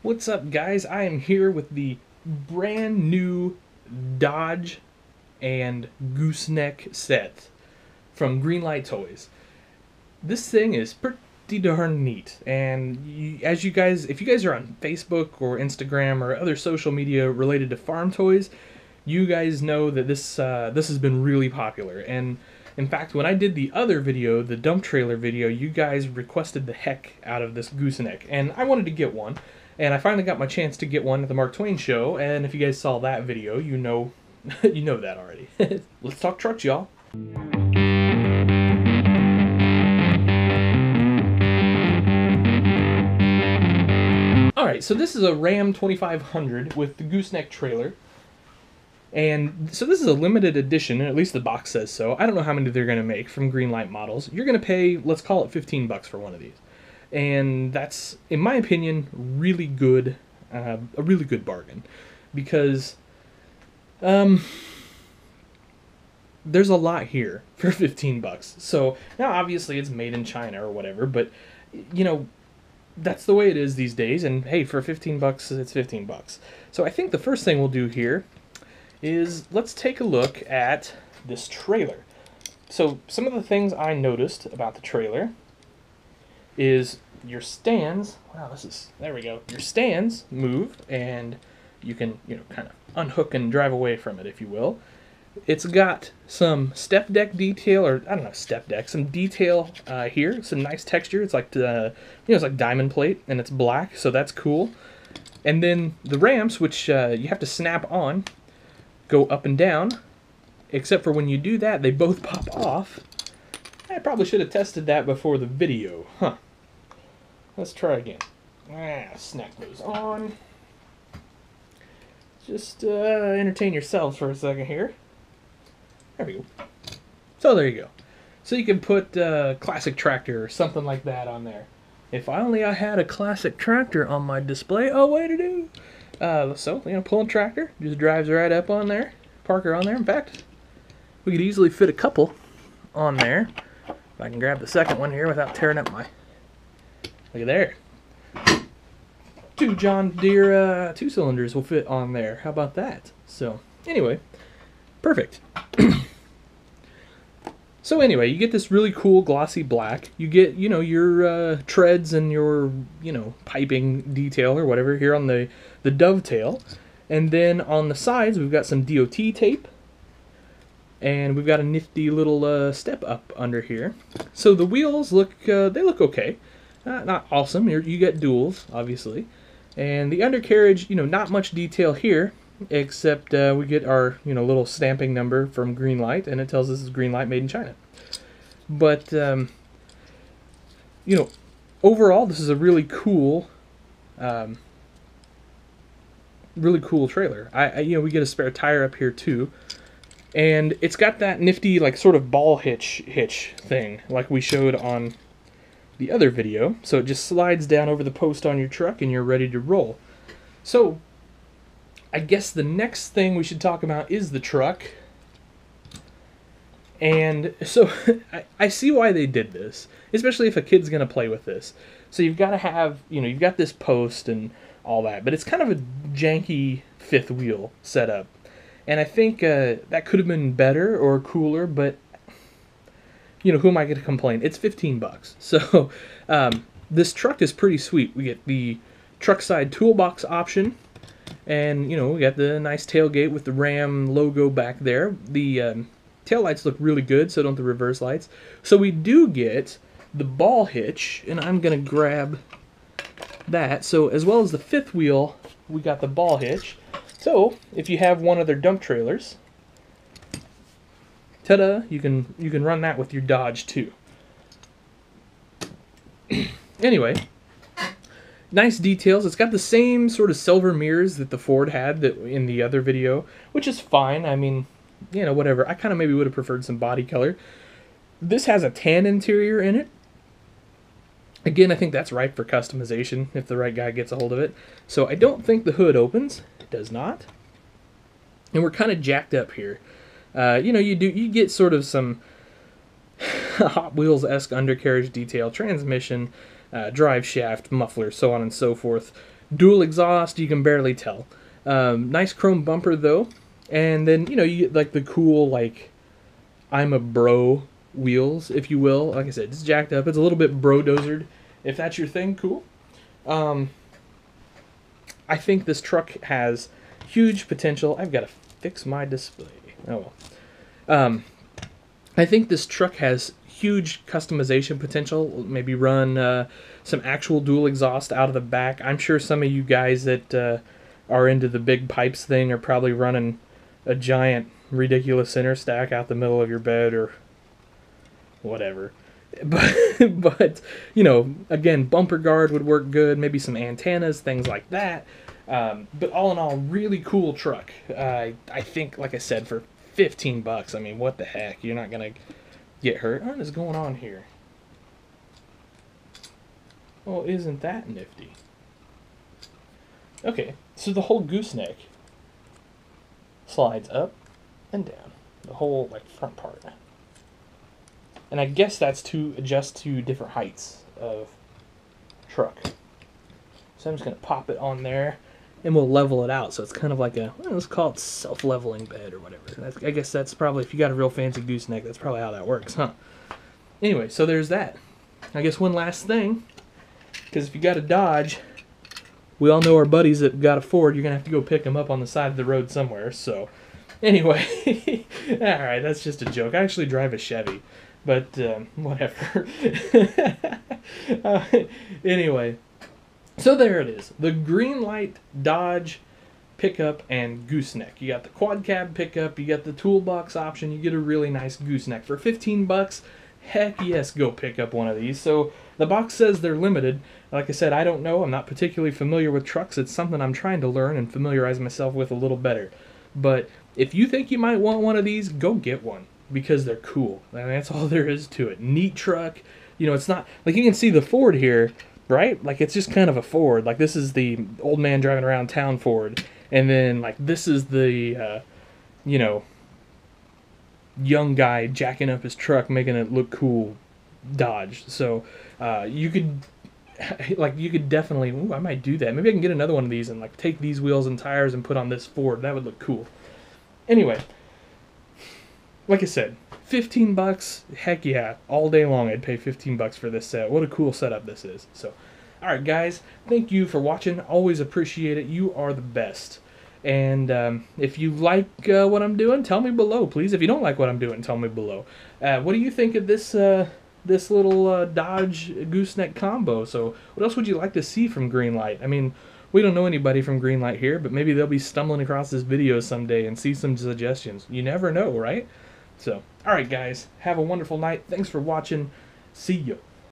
What's up, guys? I am here with the brand new Dodge and gooseneck set from Greenlight Toys. This thing is pretty darn neat, and if you guys are on Facebook or Instagram or other social media related to farm toys, you guys know that this has been really popular. And in fact, when I did the other video, the dump trailer video, you guys requested the heck out of this gooseneck, and I wanted to get one. And I finally got my chance to get one at the Mark Twain show, and if you guys saw that video, you know you know that already. Let's talk trucks, y'all. Alright, so this is a Ram 2500 with the gooseneck trailer. And so this is a limited edition, at least the box says so. I don't know how many they're going to make from Greenlight models. You're going to pay, let's call it $15 for one of these. And that's, in my opinion, really good, a really good bargain, because there's a lot here for $15. So now obviously it's made in China or whatever, but you know, that's the way it is these days. And hey, for $15, it's $15. So I think the first thing we'll do here is let's take a look at this trailer. So some of the things I noticed about the trailer is your stands. Wow, there we go. Your stands move, and you can, kind of unhook and drive away from it, if you will. It's got some step deck detail, or I don't know, step deck, some detail here, some nice texture. It's like it's like diamond plate, and it's black, so that's cool. And then the ramps, which you have to snap on, go up and down, except for when you do that, they both pop off. I probably should have tested that before the video, huh? Let's try again. Snap those on. Just entertain yourselves for a second here. There we go. So there you go. So you can put classic tractor or something like that on there. If only I had a classic tractor on my display. Oh, way to do. So, pulling tractor just drives right up on there. Parker on there. In fact, we could easily fit a couple on there. If I can grab the second one here without tearing up my... Look at there. Two John Deere 2-cylinders will fit on there. How about that? So, anyway, perfect. So anyway, you get this really cool glossy black. You get, your treads and your, piping detail or whatever here on the dovetail. And then on the sides, we've got some DOT tape. And we've got a nifty little step up under here. So the wheels look, they look okay. Not awesome. You get duals, obviously. And the undercarriage, not much detail here, except we get our, little stamping number from Greenlight, and it tells us it's Greenlight made in China. But, overall, this is a really cool trailer. We get a spare tire up here too, and it's got that nifty, like, sort of ball hitch thing, like we showed on the other video. So it just slides down over the post on your truck and you're ready to roll. So I guess the next thing we should talk about is the truck. And so I see why they did this, especially if a kid's gonna play with this. So you've got to have, you've got this post and all that, but it's kind of a janky fifth wheel setup. And I think that could have been better or cooler, but who am I going to complain? It's $15. So this truck is pretty sweet. We get the truck side toolbox option, and we got the nice tailgate with the Ram logo back there. The tail lights look really good, so don't the reverse lights. So we do get the ball hitch, and I'm going to grab that. So as well as the fifth wheel, we got the ball hitch. So if you have one of their dump trailers, ta-da, you can run that with your Dodge too. Anyway, nice details. It's got the same sort of silver mirrors that the Ford had in the other video, which is fine. I mean, whatever. I kind of maybe would have preferred some body color. This has a tan interior in it. Again, I think that's ripe for customization if the right guy gets a hold of it. So I don't think the hood opens. It does not. And we're kind of jacked up here. You get sort of some Hot Wheels-esque undercarriage detail, transmission, drive shaft, muffler, so on and so forth. Dual exhaust, you can barely tell. Nice chrome bumper though, and then you get like the cool like I'm a bro wheels, if you will. Like I said, it's jacked up. It's a little bit bro-dozered. If that's your thing, cool. I think this truck has huge potential. I've got to fix my display. Oh well. I think this truck has huge customization potential. Maybe run some actual dual exhaust out of the back. I'm sure some of you guys that are into the big pipes thing are probably running a giant ridiculous center stack out the middle of your bed or whatever. But again, bumper guard would work good. Maybe some antennas, things like that. But all in all, really cool truck. I think, like I said, for $15, I mean, what the heck? You're not gonna get hurt. What is going on here? Well, isn't that nifty? Okay, so the whole gooseneck slides up and down. The whole like front part. And I guess that's to adjust to different heights of truck. So I'm just going to pop it on there, and we'll level it out. So it's kind of like a, let's call it self-leveling bed or whatever. I guess that's probably, if you got a real fancy gooseneck, that's probably how that works, huh? Anyway, so there's that. I guess one last thing, because if you got a Dodge, we all know our buddies that got a Ford, you're going to have to go pick them up on the side of the road somewhere. So anyway, alright, that's just a joke. I actually drive a Chevy. But, whatever. Anyway, so there it is. The Greenlight Dodge pickup and gooseneck. You got the quad cab pickup, you got the toolbox option, you get a really nice gooseneck. For $15, heck yes, go pick up one of these. So the box says they're limited. Like I said, I don't know. I'm not particularly familiar with trucks. It's something I'm trying to learn and familiarize myself with a little better. But if you think you might want one of these, go get one. Because they're cool. I mean, that's all there is to it. Neat truck. It's not like you can see the Ford here, right? Like it's just kind of a Ford. Like this is the old man driving around town Ford, and then like this is the young guy jacking up his truck, making it look cool Dodge. So you could definitely. Ooh, I might do that. Maybe I can get another one of these and like take these wheels and tires and put on this Ford. That would look cool. Anyway. Like I said, $15, heck yeah, all day long I'd pay $15 for this set. What a cool setup this is. So, alright guys, thank you for watching. Always appreciate it. You are the best. And if you like what I'm doing, tell me below, please. If you don't like what I'm doing, tell me below. What do you think of this this little Dodge gooseneck combo? So, what else would you like to see from Greenlight? I mean, we don't know anybody from Greenlight here, but maybe they'll be stumbling across this video someday and see some suggestions. You never know, right? So, alright guys, have a wonderful night. Thanks for watching. See ya.